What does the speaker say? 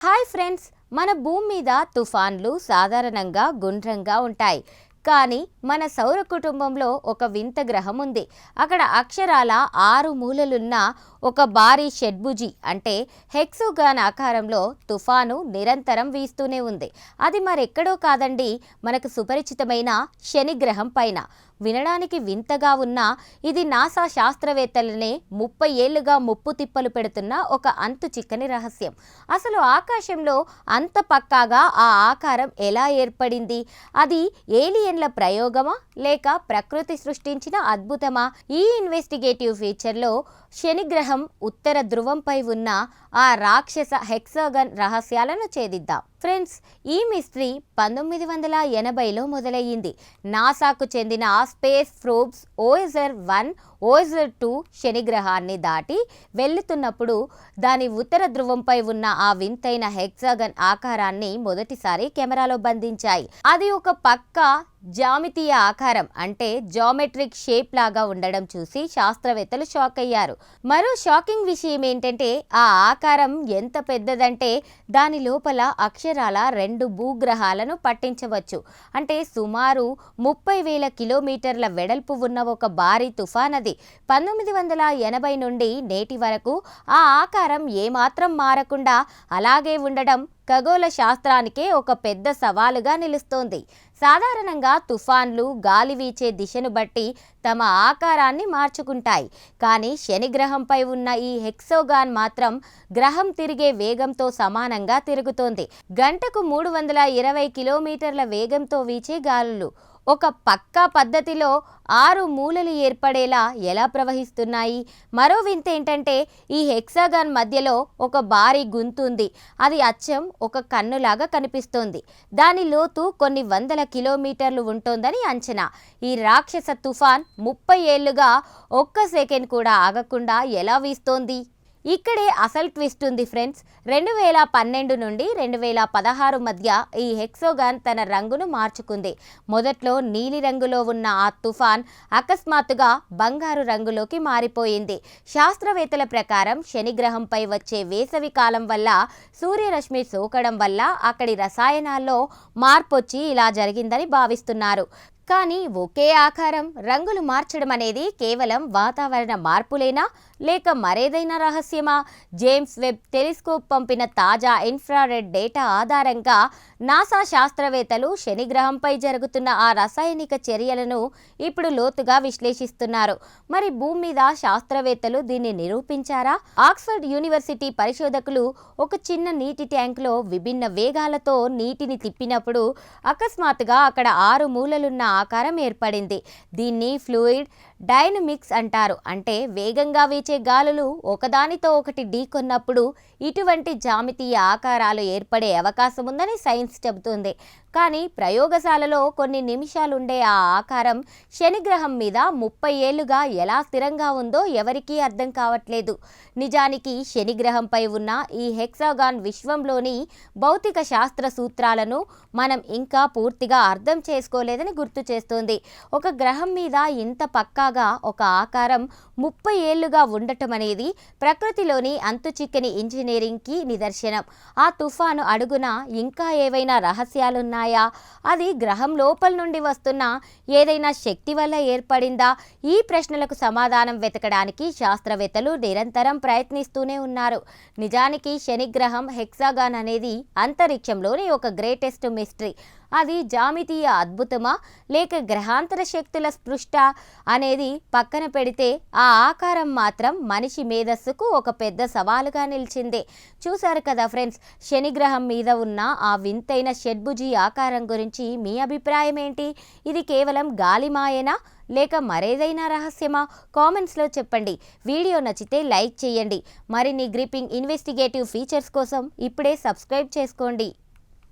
Hi friends, మన భూమి మీద తుఫాన్లు సాధారణంగా గుండ్రంగా ఉంటాయి. కానీ మన సౌర కుటుంబంలో ఒక వింత గ్రహం ఉంది. అక్కడ అక్షరాల 6 మూలలున్న ఒక భారీ షడ్భుజి అంటే హెక్సోగాన్ ఆకారంలో తుఫాను నిరంతరం వీస్తూనే ఉంది. అది మరెక్కడో కాదండి, మనకు సుపరిచితమైన శని గ్రహం పైన. వినడానికి వింతగా ఉన్నా ఇది నాసా శాస్త్రవేత్తలనే 30 ఏళ్లుగా ముప్పు తిప్పలు పెడుతున్న ఒక అంతు చిక్కని రహస్యం. అసలు ఆకాశంలో అంత పక్కాగా ఆ ఆకారం ఎలా ఏర్పడింది? అది ఏలియన్ల ప్రయోగమా లేక ప్రకృతి సృష్టించిన అద్భుతమా? ఈ ఇన్వెస్టిగేటివ్ ఫీచర్లో శని గ్రహం ఉత్తర ధ్రువంపై ఉన్న ఆ రాక్షస హెక్సాగన్ రహస్యాలను ఛేదిద్దాం. ఫ్రెండ్స్, ఈ మిస్టరీ 1980లో మొదలయ్యింది. నాసాకు చెందిన స్పేస్ ప్రోబ్స్ ఓఎజర్-1, ఓఎజర్-2 శని గ్రహాన్ని దాటి వెళ్తున్నప్పుడు దాని ఉత్తర ధ్రువంపై ఉన్న ఆ వింతైన హెక్సాగన్ ఆకారాన్ని మొదటిసారి కెమెరాలో బంధించాయి. అది ఒక పక్కా జామితీయ ఆకారం అంటే జామెట్రిక్ షేప్ లాగా ఉండడం చూసి శాస్త్రవేత్తలు షాక్ అయ్యారు. మరో షాకింగ్ విషయం ఏంటంటే ఆ ఆకారం ఎంత పెద్దదంటే దాని లోపల అక్షరాల 2 భూగ్రహాలను పట్టించవచ్చు. అంటే సుమారు 30,000 కిలోమీటర్ల వెడల్పు ఉన్న ఒక భారీ తుఫాన్ అది. 1980 నుండి నేటి వరకు ఆ ఆకారం ఏమాత్రం మారకుండా అలాగే ఉండడం ఖగోళ శాస్త్రానికే ఒక పెద్ద సవాలుగా నిలుస్తోంది. సాధారణంగా తుఫాన్లు గాలి వీచే దిశను బట్టి తమ ఆకారాన్ని మార్చుకుంటాయి. కానీ శని గ్రహంపై ఉన్న ఈ హెక్సోగాన్ మాత్రం గ్రహం తిరిగే వేగంతో సమానంగా తిరుగుతోంది. గంటకు 320 కిలోమీటర్ల వేగంతో వీచే గాలులు ఒక పక్కా పద్ధతిలో 6 మూలలు ఏర్పడేలా ఎలా ప్రవహిస్తున్నాయి? మరో వింత ఏంటంటే ఈ హెక్సాగాన్ మధ్యలో ఒక భారీ గుంతు ఉంది. అది అచ్చం ఒక కన్నులాగా కనిపిస్తోంది. దాని లోతు కొన్ని వందల కిలోమీటర్లు ఉంటోందని అంచనా. ఈ రాక్షస తుఫాన్ 30 ఏళ్లుగా ఒక్క సెకండ్ కూడా ఆగకుండా ఎలా వీస్తోంది? ఇక్కడే అసలు ట్విస్ట్ ఉంది ఫ్రెండ్స్. 2012 నుండి 2016 మధ్య ఈ హెక్సోగాన్ తన రంగును మార్చుకుంది. మొదట్లో నీలి రంగులో ఉన్న ఆ తుఫాన్ అకస్మాత్తుగా బంగారు రంగులోకి మారిపోయింది. శాస్త్రవేత్తల ప్రకారం శని గ్రహంపై వచ్చే వేసవి కాలం వల్ల సూర్యరశ్మి సోకడం వల్ల అక్కడి రసాయనాల్లో మార్పొచ్చి ఇలా జరిగిందని భావిస్తున్నారు. కానీ ఒకే ఆకారం రంగులు మార్చడం అనేది కేవలం వాతావరణ మార్పులేనా లేక మరేదైనా రహస్యమా? జేమ్స్ వెబ్ టెలిస్కోప్ పంపిన తాజా ఇన్ఫ్రారెడ్ డేటా ఆధారంగా నాసా శాస్త్రవేత్తలు శని గ్రహంపై జరుగుతున్న ఆ రసాయనిక చర్యలను ఇప్పుడు లోతుగా విశ్లేషిస్తున్నారు. మరి భూమి మీద శాస్త్రవేత్తలు దీన్ని నిరూపించారా? ఆక్స్ఫర్డ్ యూనివర్సిటీ పరిశోధకులు ఒక చిన్న నీటి ట్యాంకులో విభిన్న వేగాలతో నీటిని తిప్పినప్పుడు అకస్మాత్తుగా అక్కడ 6 మూలలున్న ఆకారం ఏర్పడింది. దీన్ని ఫ్లూయిడ్ డైనమిక్స్ అంటారు. అంటే వేగంగా వీచే గాలులు ఒకదానితో ఒకటి ఢీకొన్నప్పుడు ఇటువంటి జామితీయ ఆకారాలు ఏర్పడే అవకాశం ఉందని సైన్స్ చెబుతుంది. కానీ ప్రయోగశాలలో కొన్ని నిమిషాలుండే ఆ ఆకారం శని గ్రహం మీద 30 ఏళ్లుగా ఎలా స్థిరంగా ఉందో ఎవరికీ అర్థం కావట్లేదు. నిజానికి శని గ్రహంపై ఉన్న ఈ హెక్సాగాన్ విశ్వంలోని భౌతిక శాస్త్ర సూత్రాలను మనం ఇంకా పూర్తిగా అర్థం చేసుకోలేదని గుర్తు చేస్తోంది. ఒక గ్రహం మీద ఇంత పక్కాగా ఒక ఆకారం 30 ఏళ్లుగా ఉండటం అనేది ప్రకృతిలోని అంతుచిక్కని ఇంజనీరింగ్కి నిదర్శనం. ఆ తుఫాను అడుగున ఇంకా ఏవైనా రహస్యాలున్నాయా? అది గ్రహం లోపల నుండి వస్తున్న ఏదైనా శక్తి వల్ల ఏర్పడిందా? ఈ ప్రశ్నలకు సమాధానం వెతకడానికి శాస్త్రవేత్తలు నిరంతరం ప్రయత్నిస్తూనే ఉన్నారు. నిజానికి శని గ్రహం హెక్సాగాన్ అనేది అంతరిక్షంలోని ఒక గ్రేటెస్ట్ మిస్టరీ. అది జామితీయ అద్భుతమా లేక గ్రహాంతర శక్తుల స్పృష్ట అనేది పక్కన పెడితే ఆ ఆకారం మాత్రం మనిషి మేధస్సుకు ఒక పెద్ద సవాలుగా నిలిచింది. చూశారు కదా ఫ్రెండ్స్, శని గ్రహం మీద ఉన్న ఆ వింతైన షడ్భుజి ఆకారం గురించి మీ అభిప్రాయం ఏంటి? ఇది కేవలం గాలి మాయేనా లేక మరేదైనా రహస్యమా? కామెంట్స్లో చెప్పండి. వీడియో నచ్చితే లైక్ చేయండి. మరిన్ని గ్రిప్పింగ్ ఇన్వెస్టిగేటివ్ ఫీచర్స్ కోసం ఇప్పుడే సబ్స్క్రైబ్ చేసుకోండి.